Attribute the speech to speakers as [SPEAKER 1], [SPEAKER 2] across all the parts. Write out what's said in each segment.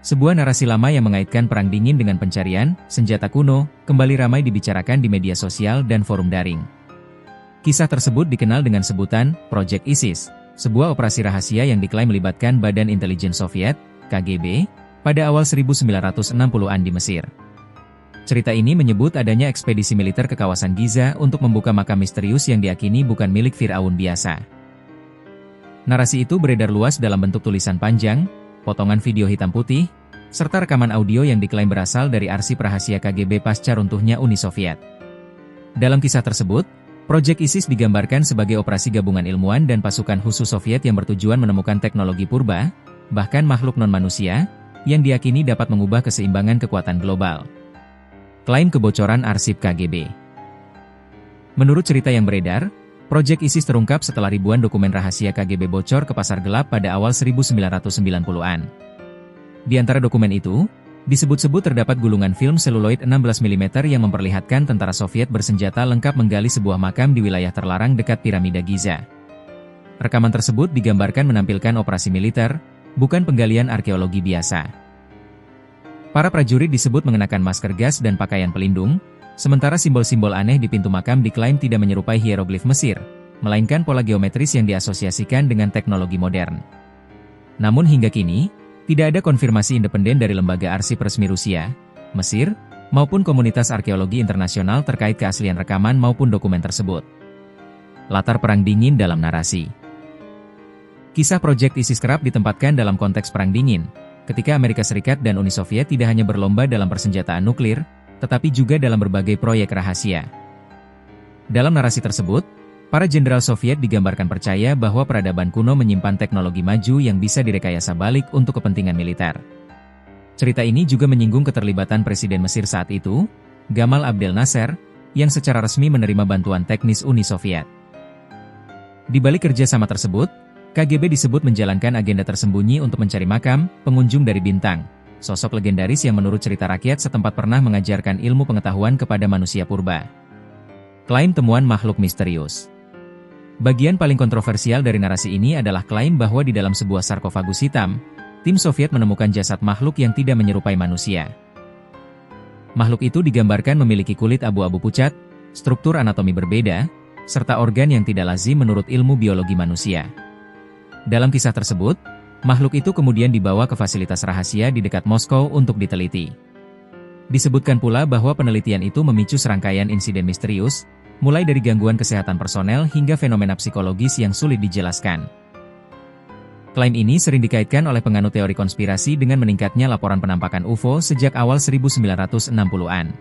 [SPEAKER 1] Sebuah narasi lama yang mengaitkan perang dingin dengan pencarian senjata kuno, kembali ramai dibicarakan di media sosial dan forum daring. Kisah tersebut dikenal dengan sebutan Project ISIS, sebuah operasi rahasia yang diklaim melibatkan Badan Intelijen Soviet, KGB, pada awal 1960-an di Mesir. Cerita ini menyebut adanya ekspedisi militer ke kawasan Giza untuk membuka makam misterius yang diyakini bukan milik Firaun biasa. Narasi itu beredar luas dalam bentuk tulisan panjang, potongan video hitam putih, serta rekaman audio yang diklaim berasal dari arsip rahasia KGB pasca runtuhnya Uni Soviet. Dalam kisah tersebut, Project ISIS digambarkan sebagai operasi gabungan ilmuwan dan pasukan khusus Soviet yang bertujuan menemukan teknologi purba, bahkan makhluk non-manusia, yang diyakini dapat mengubah keseimbangan kekuatan global. Klaim kebocoran arsip KGB. Menurut cerita yang beredar, Project ISIS terungkap setelah ribuan dokumen rahasia KGB bocor ke pasar gelap pada awal 1990-an. Di antara dokumen itu, disebut-sebut terdapat gulungan film seluloid 16 mm yang memperlihatkan tentara Soviet bersenjata lengkap menggali sebuah makam di wilayah terlarang dekat piramida Giza. Rekaman tersebut digambarkan menampilkan operasi militer, bukan penggalian arkeologi biasa. Para prajurit disebut mengenakan masker gas dan pakaian pelindung, sementara simbol-simbol aneh di pintu makam diklaim tidak menyerupai hieroglif Mesir, melainkan pola geometris yang diasosiasikan dengan teknologi modern. Namun hingga kini, tidak ada konfirmasi independen dari lembaga arsip resmi Rusia, Mesir, maupun komunitas arkeologi internasional terkait keaslian rekaman maupun dokumen tersebut. Latar perang dingin dalam narasi. Kisah Project ISIS kerap ditempatkan dalam konteks perang dingin, ketika Amerika Serikat dan Uni Soviet tidak hanya berlomba dalam persenjataan nuklir, tetapi juga dalam berbagai proyek rahasia. Dalam narasi tersebut, para jenderal Soviet digambarkan percaya bahwa peradaban kuno menyimpan teknologi maju yang bisa direkayasa balik untuk kepentingan militer. Cerita ini juga menyinggung keterlibatan Presiden Mesir saat itu, Gamal Abdel Nasser, yang secara resmi menerima bantuan teknis Uni Soviet. Di balik kerjasama tersebut, KGB disebut menjalankan agenda tersembunyi untuk mencari makam pengunjung dari bintang, sosok legendaris yang menurut cerita rakyat setempat pernah mengajarkan ilmu pengetahuan kepada manusia purba. Klaim temuan makhluk misterius. Bagian paling kontroversial dari narasi ini adalah klaim bahwa di dalam sebuah sarkofagus hitam, tim Soviet menemukan jasad makhluk yang tidak menyerupai manusia. Makhluk itu digambarkan memiliki kulit abu-abu pucat, struktur anatomi berbeda, serta organ yang tidak lazim menurut ilmu biologi manusia. Dalam kisah tersebut, makhluk itu kemudian dibawa ke fasilitas rahasia di dekat Moskow untuk diteliti. Disebutkan pula bahwa penelitian itu memicu serangkaian insiden misterius, mulai dari gangguan kesehatan personel hingga fenomena psikologis yang sulit dijelaskan. Klaim ini sering dikaitkan oleh penganut teori konspirasi dengan meningkatnya laporan penampakan UFO sejak awal 1960-an.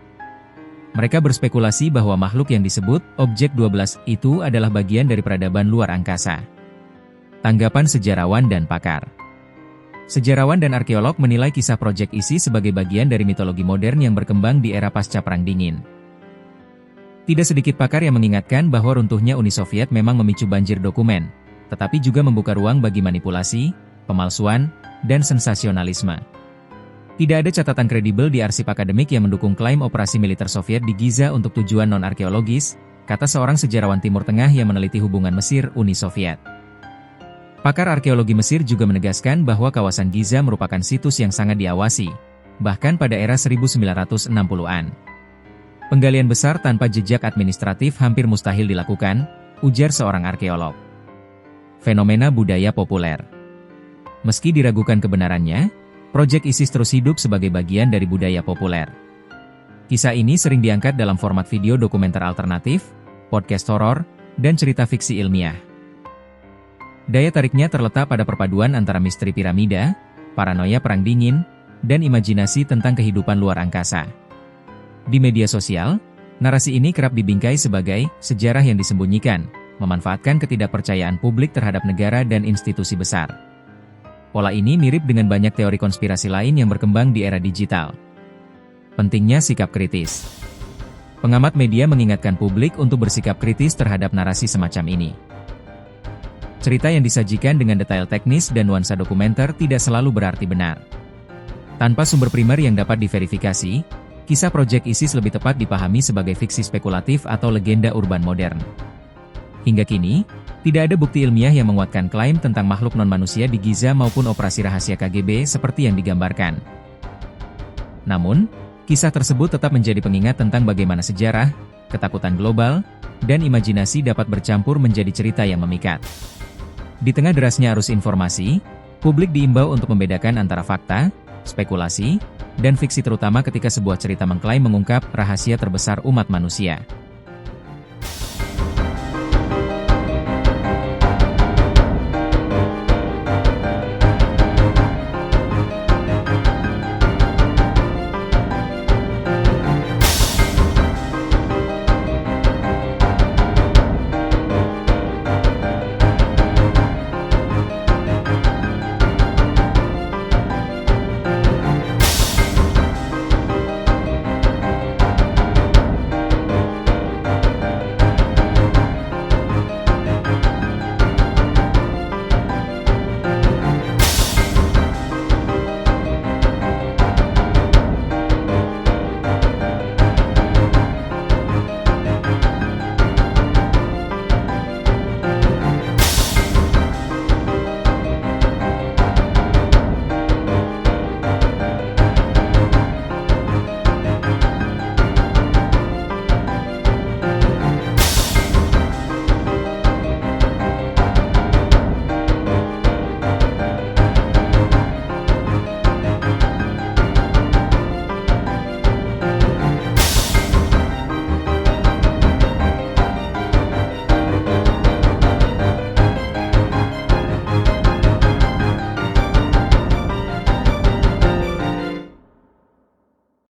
[SPEAKER 1] Mereka berspekulasi bahwa makhluk yang disebut Objek 12 itu adalah bagian dari peradaban luar angkasa. Tanggapan sejarawan dan pakar. Sejarawan dan arkeolog menilai kisah Project ISIS sebagai bagian dari mitologi modern yang berkembang di era pasca Perang Dingin. Tidak sedikit pakar yang mengingatkan bahwa runtuhnya Uni Soviet memang memicu banjir dokumen, tetapi juga membuka ruang bagi manipulasi, pemalsuan, dan sensasionalisme. Tidak ada catatan kredibel di arsip akademik yang mendukung klaim operasi militer Soviet di Giza untuk tujuan non-arkeologis, kata seorang sejarawan Timur Tengah yang meneliti hubungan Mesir-Uni Soviet. Pakar arkeologi Mesir juga menegaskan bahwa kawasan Giza merupakan situs yang sangat diawasi, bahkan pada era 1960-an. Penggalian besar tanpa jejak administratif hampir mustahil dilakukan, ujar seorang arkeolog. Fenomena budaya populer. Meski diragukan kebenarannya, Project ISIS terus hidup sebagai bagian dari budaya populer. Kisah ini sering diangkat dalam format video dokumenter alternatif, podcast horor, dan cerita fiksi ilmiah. Daya tariknya terletak pada perpaduan antara misteri piramida, paranoia perang dingin, dan imajinasi tentang kehidupan luar angkasa. Di media sosial, narasi ini kerap dibingkai sebagai sejarah yang disembunyikan, memanfaatkan ketidakpercayaan publik terhadap negara dan institusi besar. Pola ini mirip dengan banyak teori konspirasi lain yang berkembang di era digital. Pentingnya sikap kritis. Pengamat media mengingatkan publik untuk bersikap kritis terhadap narasi semacam ini. Cerita yang disajikan dengan detail teknis dan nuansa dokumenter tidak selalu berarti benar. Tanpa sumber primer yang dapat diverifikasi, kisah Project ISIS lebih tepat dipahami sebagai fiksi spekulatif atau legenda urban modern. Hingga kini, tidak ada bukti ilmiah yang menguatkan klaim tentang makhluk non-manusia di Giza maupun operasi rahasia KGB seperti yang digambarkan. Namun, kisah tersebut tetap menjadi pengingat tentang bagaimana sejarah, ketakutan global, dan imajinasi dapat bercampur menjadi cerita yang memikat. Di tengah derasnya arus informasi, publik diimbau untuk membedakan antara fakta, spekulasi, dan fiksi terutama ketika sebuah cerita mengklaim mengungkap rahasia terbesar umat manusia.